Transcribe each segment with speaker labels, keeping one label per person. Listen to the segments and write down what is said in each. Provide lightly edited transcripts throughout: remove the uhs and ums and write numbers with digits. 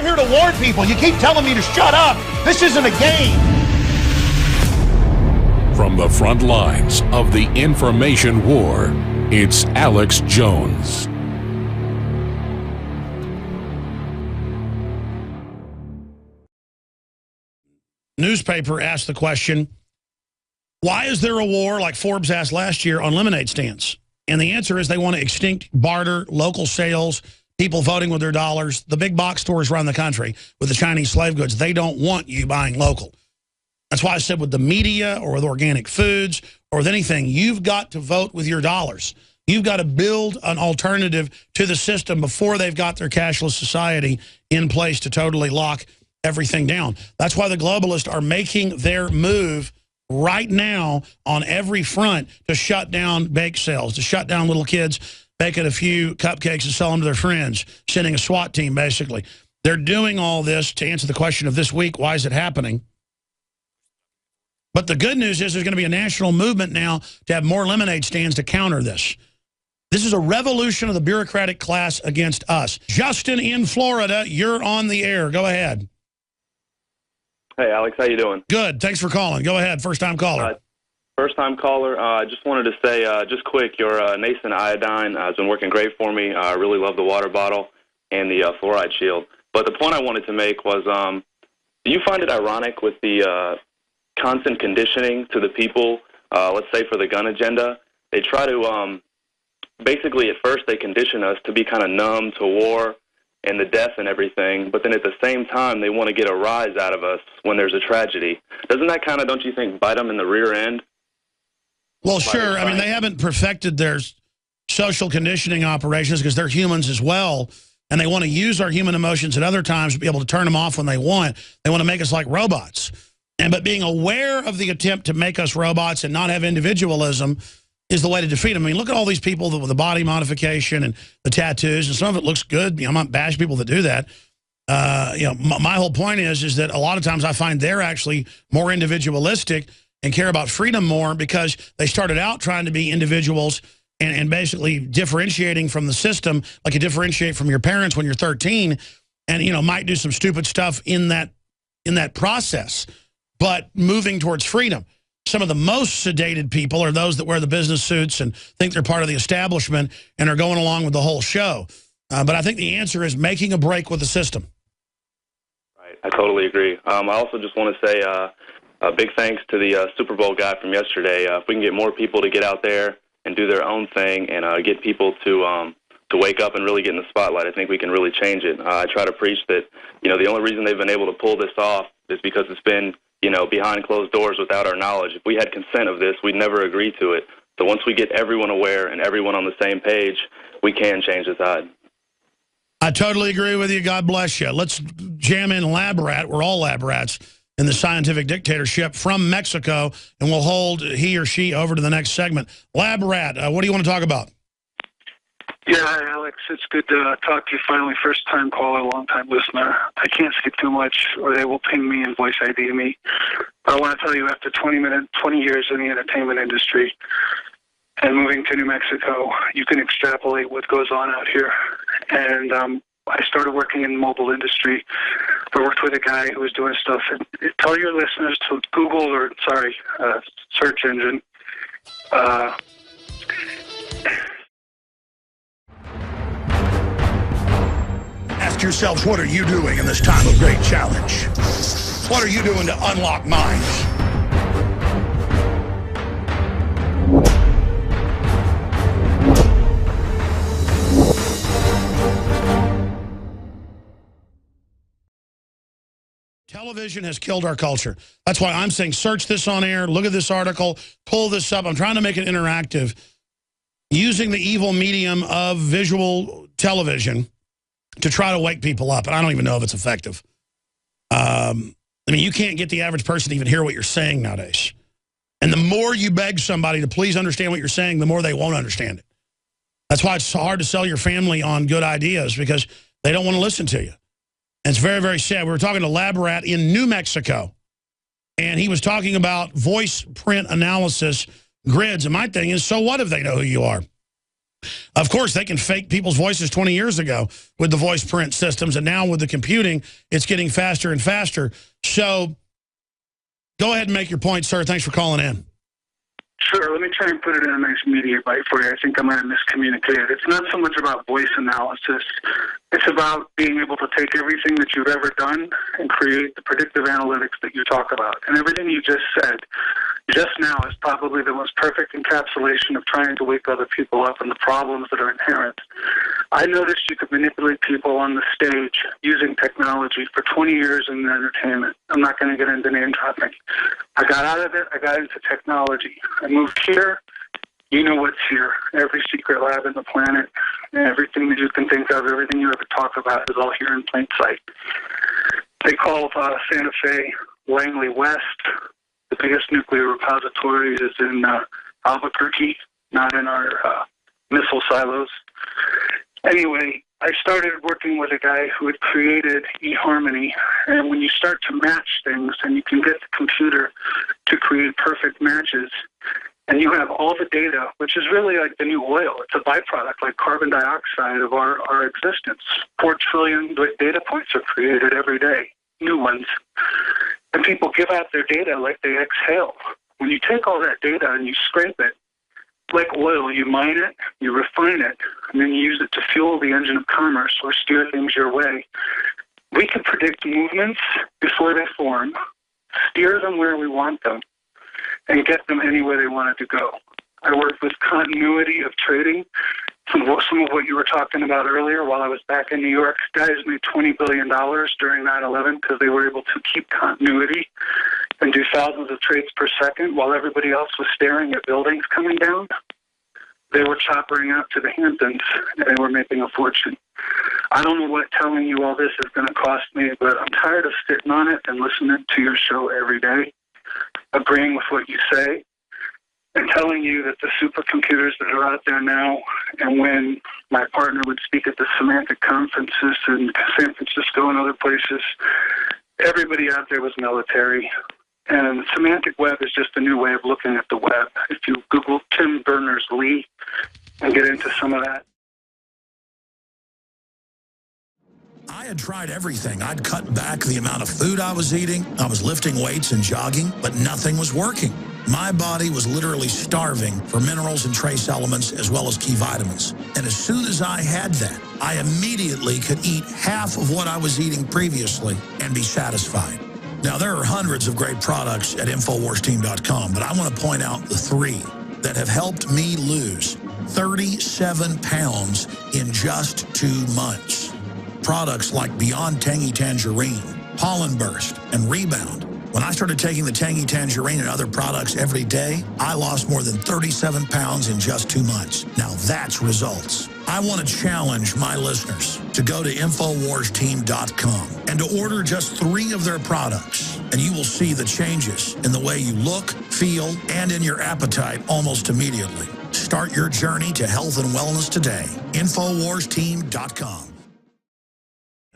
Speaker 1: I'm here to warn people. You keep telling me to shut up. This isn't a game.
Speaker 2: From the front lines of the information war, it's Alex Jones.
Speaker 3: Newspaper asked the question, why is there a war, like Forbes asked last year, on lemonade stands? And the answer is they want to extinct barter, local sales, people voting with their dollars. The big box stores around the country with the Chinese slave goods, they don't want you buying local. That's why I said with the media or with organic foods or with anything, you've got to vote with your dollars. You've got to build an alternative to the system before they've got their cashless society in place to totally lock everything down. That's why the globalists are making their move right now on every front to shut down bake sales, to shut down little kids baking a few cupcakes and selling them to their friends, sending a SWAT team, basically. They're doing all this to answer the question of this week, why is it happening? But the good news is there's going to be a national movement now to have more lemonade stands to counter this. This is a revolution of the bureaucratic class against us. Justin in Florida, you're on the air. Go ahead.
Speaker 4: Hey, Alex, how you doing?
Speaker 3: Good. Thanks for calling. Go ahead. First-time caller.
Speaker 4: First-time caller. I just wanted to say, just quick, your nascent iodine has been working great for me. I really love the water bottle and the fluoride shield. But the point I wanted to make was, do you find it ironic with the constant conditioning to the people, let's say for the gun agenda? They try to, basically at first they condition us to be kind of numb to war and the death and everything, but then at the same time they want to get a rise out of us when there's a tragedy. Doesn't that kind of, don't you think, bite them in the rear end?
Speaker 3: Well, sure. I mean, they haven't perfected their social conditioning operations because they're humans as well, and they want to use our human emotions at other times to be able to turn them off when they want. They want to make us like robots. But being aware of the attempt to make us robots and not have individualism is the way to defeat them. I mean, look at all these people with the body modification and the tattoos, and some of it looks good. You know, I'm not bashing people that do that. You know, my whole point is that a lot of times I find they're actually more individualistic and care about freedom more because they started out trying to be individuals and basically differentiating from the system like you differentiate from your parents when you're 13 and, you know, might do some stupid stuff in that process, but moving towards freedom. Some of the most sedated people are those that wear the business suits and think they're part of the establishment and are going along with the whole show. But I think the answer is making a break with the system.
Speaker 4: Right, I totally agree. I also just want to say a big thanks to the Super Bowl guy from yesterday. If we can get more people to get out there and do their own thing and get people to wake up and really get in the spotlight, I think we can really change it. I try to preach that, you know, the only reason they've been able to pull this off is because it's been, you know, behind closed doors without our knowledge. If we had consent of this, we'd never agree to it. So once we get everyone aware and everyone on the same page, we can change the tide.
Speaker 3: I totally agree with you. God bless you. Let's jam in Lab Rat. We're all lab rats in the scientific dictatorship from Mexico, and we'll hold he or she over to the next segment. Lab Rat, what do you want to talk about?
Speaker 5: Yeah, hi, Alex. It's good to talk to you finally. First-time caller, long-time listener. I can't say too much, or they will ping me and voice ID me. But I want to tell you, after 20 years in the entertainment industry and moving to New Mexico, you can extrapolate what goes on out here. And I started working in the mobile industry. I worked with a guy who was doing stuff. And tell your listeners to Google or, search engine.
Speaker 3: Ask yourselves, what are you doing in this time of great challenge? What are you doing to unlock minds? Television has killed our culture. That's why I'm saying search this on air, look at this article, pull this up. I'm trying to make it interactive. Using the evil medium of visual television to try to wake people up. And I don't even know if it's effective. I mean, you can't get the average person to even hear what you're saying nowadays. And the more you beg somebody to please understand what you're saying, the more they won't understand it. That's why it's so hard to sell your family on good ideas, because they don't want to listen to you. And it's very, very sad. We were talking to Lab Rat in New Mexico, and he was talking about voice print analysis grids. And my thing is, so what if they know who you are? Of course, they can fake people's voices 20 years ago with the voice print systems, and now with the computing, it's getting faster and faster. So go ahead and make your point, sir. Thanks for calling in.
Speaker 5: Sure. Let me try and put it in a nice media bite for you. I think I might have miscommunicated. It's not so much about voice analysis. It's about being able to take everything that you've ever done and create the predictive analytics that you talk about. And everything you just said just now is probably the most perfect encapsulation of trying to wake other people up and the problems that are inherent. I noticed you could manipulate people on the stage using technology for 20 years in entertainment. I'm not going to get into name dropping. I got out of it. I got into technology. I moved here. You know what's here. Every secret lab in the planet, everything that you can think of, everything you ever talk about is all here in plain sight. They call Santa Fe Langley West. The biggest nuclear repository is in Albuquerque, not in our missile silos. Anyway, I started working with a guy who had created eHarmony, and when you start to match things and you can get the computer to create perfect matches, and you have all the data, which is really like the new oil. It's a byproduct like carbon dioxide of our existence. 4 trillion data points are created every day, new ones. And people give out their data like they exhale. When you take all that data and you scrape it, like oil, you mine it, you refine it, and then you use it to fuel the engine of commerce or steer things your way. We can predict movements before they form, steer them where we want them, and get them anywhere they wanted to go. I worked with continuity of trading. Some of what you were talking about earlier while I was back in New York, guys made $20 billion during 9/11 because they were able to keep continuity and do thousands of trades per second while everybody else was staring at buildings coming down. They were choppering out to the Hamptons, and they were making a fortune. I don't know what telling you all this is going to cost me, but I'm tired of sitting on it and listening to your show every day, agreeing with what you say, and telling you that the supercomputers that are out there now, and when my partner would speak at the semantic conferences in San Francisco and other places, everybody out there was military. And the semantic web is just a new way of looking at the web. If you Google Tim Berners-Lee and get into some of that.
Speaker 6: I had tried everything. I'd cut back the amount of food I was eating. I was lifting weights and jogging, but nothing was working. My body was literally starving for minerals and trace elements as well as key vitamins. And as soon as I had that, I immediately could eat half of what I was eating previously and be satisfied. Now, there are hundreds of great products at InfoWarsTeam.com, but I want to point out the 3 that have helped me lose 37 pounds in just 2 months. Products like Beyond Tangy Tangerine, Pollen Burst, and Rebound. When I started taking the Tangy Tangerine and other products every day, I lost more than 37 pounds in just 2 months. Now that's results. I want to challenge my listeners to go to InfoWarsTeam.com and to order just 3 of their products, and you will see the changes in the way you look, feel, and in your appetite almost immediately. Start your journey to health and wellness today. InfoWarsTeam.com.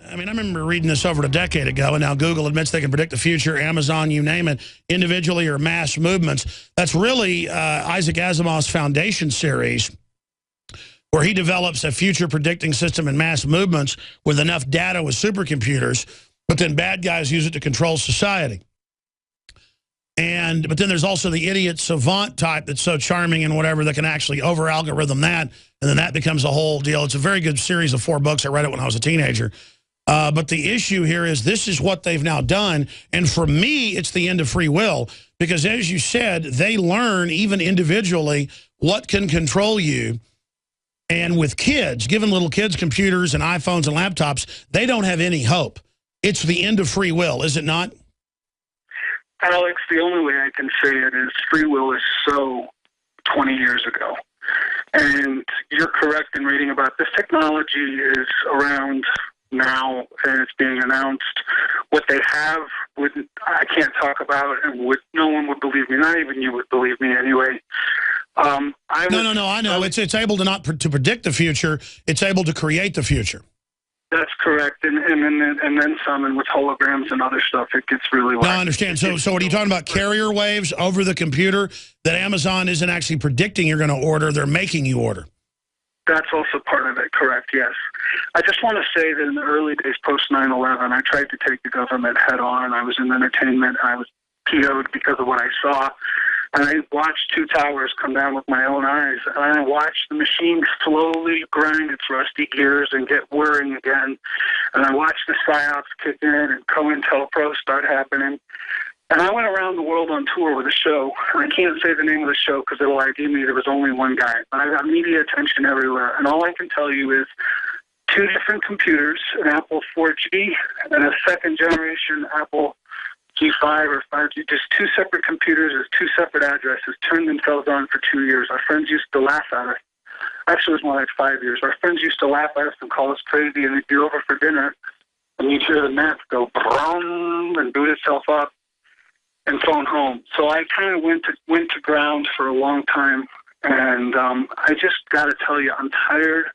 Speaker 3: I mean, I remember reading this over a decade ago, and now Google admits they can predict the future, Amazon, you name it, individually or mass movements. That's really Isaac Asimov's Foundation series, where he develops a future predicting system in mass movements with enough data with supercomputers, but then bad guys use it to control society. But then there's also the idiot savant type that's so charming and whatever that can actually over-algorithm that, and then that becomes a whole deal. It's a very good series of 4 books. I read it when I was a teenager. But the issue here is this is what they've now done. And for me, it's the end of free will. Because as you said, they learn even individually what can control you. And with kids, giving little kids computers and iPhones and laptops, they don't have any hope. It's the end of free will, is it not?
Speaker 5: Alex, the only way I can say it is free will is so 20 years ago. And you're correct in reading about this. Technology is around now, and it's being announced. What they have, I can't talk about, and no one would believe me. Not even you would believe me anyway. No,
Speaker 3: I know. It's able to not to predict the future. It's able to create the future.
Speaker 5: That's correct, and then some, and with holograms and other stuff, it gets really.
Speaker 3: No, I understand. So what are you talking about? Carrier waves over the computer that Amazon isn't actually predicting you're going to order; they're making you order.
Speaker 5: That's also part of it, correct, yes. I just want to say that in the early days post 9/11, I tried to take the government head on. I was in entertainment. I was PO'd because of what I saw. And I watched two towers come down with my own eyes. And I watched the machine slowly grind its rusty gears and get whirring again. And I watched the PSYOPs kick in and COINTELPRO start happening. And I went around the world on tour with a show. I can't say the name of the show because it'll ID me. There was only one guy. But I got media attention everywhere. And all I can tell you is 2 different computers, an Apple 4G and a second-generation Apple G5 or 5G, just 2 separate computers with 2 separate addresses, turned themselves on for 2 years. Our friends used to laugh at us. Actually, it was more like 5 years. Our friends used to laugh at us and call us crazy, and they'd be over for dinner, and you'd hear the map go brum and boot itself up and phone home. So I kind of went to ground for a long time, and I just got to tell you, I'm tired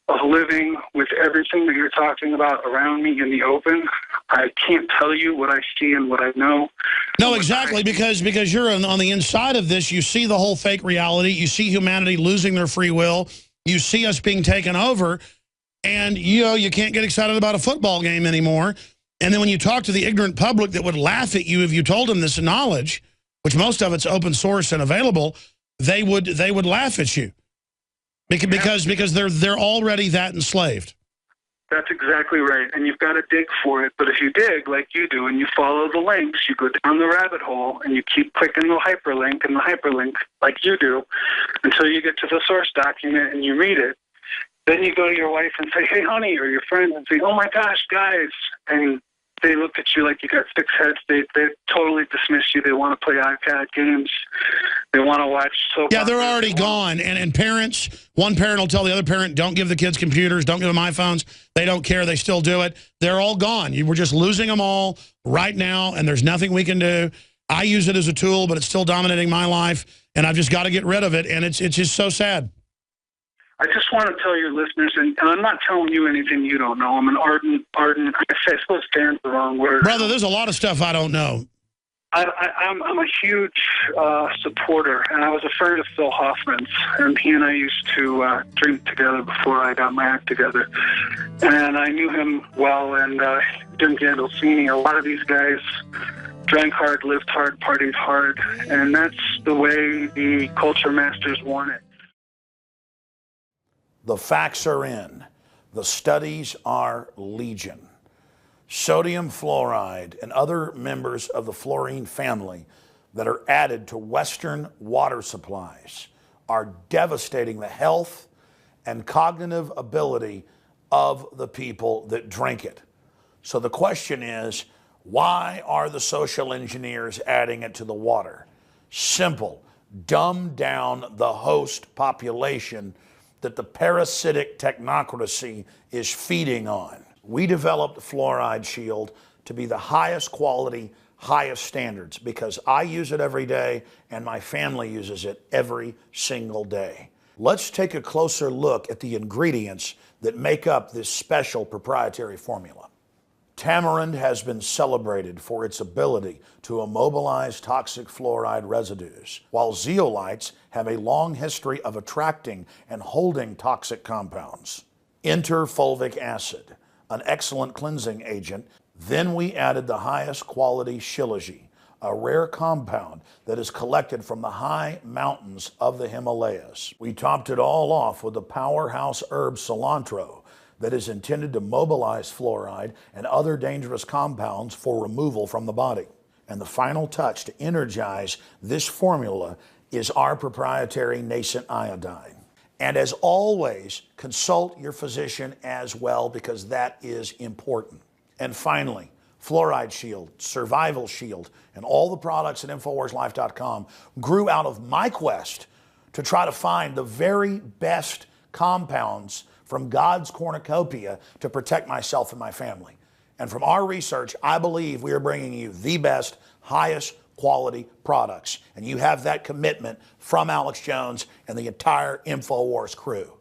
Speaker 5: of living with everything that you're talking about around me in the open. I can't tell you what I see and what I know.
Speaker 3: No, exactly, because you're on the inside of this. You see the whole fake reality. You see humanity losing their free will. You see us being taken over, and you can't get excited about a football game anymore. And then when you talk to the ignorant public that would laugh at you if you told them this knowledge, which most of it's open source and available, they would laugh at you because they're already that enslaved.
Speaker 5: That's exactly right, and you've got to dig for it. But if you dig like you do and you follow the links, you go down the rabbit hole and you keep clicking the hyperlink and the hyperlink like you do until you get to the source document and you read it. Then you go to your wife and say, hey, honey, or your friend and say, oh, my gosh, guys. And they look at you like you got 6 heads. They totally dismiss you. They want to play iPad games. They want to watch soap.
Speaker 3: Yeah, they're already gone. And parents, one parent will tell the other parent, don't give the kids computers, don't give them iPhones. They don't care. They still do it. They're all gone. We're just losing them all right now, and there's nothing we can do. I use it as a tool, but it's still dominating my life, and I've just got to get rid of it, and it's just so sad.
Speaker 5: I just want to tell your listeners, and I'm not telling you anything you don't know. I'm an ardent, I suppose fan's the wrong word.
Speaker 3: Brother, there's a lot of stuff I don't know.
Speaker 5: I'm a huge supporter, and I was a friend of Phil Hoffman's, and he and I used to drink together before I got my act together. And I knew him well, and Jim Gandolfini. A lot of these guys drank hard, lived hard, partied hard, and that's the way the culture masters want it.
Speaker 6: The facts are in. The studies are legion. Sodium fluoride and other members of the fluorine family that are added to Western water supplies are devastating the health and cognitive ability of the people that drink it. So the question is, why are the social engineers adding it to the water? Simple. Dumb down the host population that the parasitic technocracy is feeding on. We developed Fluoride Shield to be the highest quality, highest standards because I use it every day and my family uses it every single day. Let's take a closer look at the ingredients that make up this special proprietary formula. Tamarind has been celebrated for its ability to immobilize toxic fluoride residues, while zeolites have a long history of attracting and holding toxic compounds. Enter fulvic acid, an excellent cleansing agent. Then we added the highest quality shilajit, a rare compound that is collected from the high mountains of the Himalayas. We topped it all off with the powerhouse herb cilantro, that is intended to mobilize fluoride and other dangerous compounds for removal from the body. And the final touch to energize this formula is our proprietary nascent iodine. And as always, consult your physician as well because that is important. And finally, Fluoride Shield, Survival Shield, and all the products at InfoWarsLife.com grew out of my quest to try to find the very best compounds from God's cornucopia to protect myself and my family. And from our research, I believe we are bringing you the best, highest quality products. And you have that commitment from Alex Jones and the entire InfoWars crew.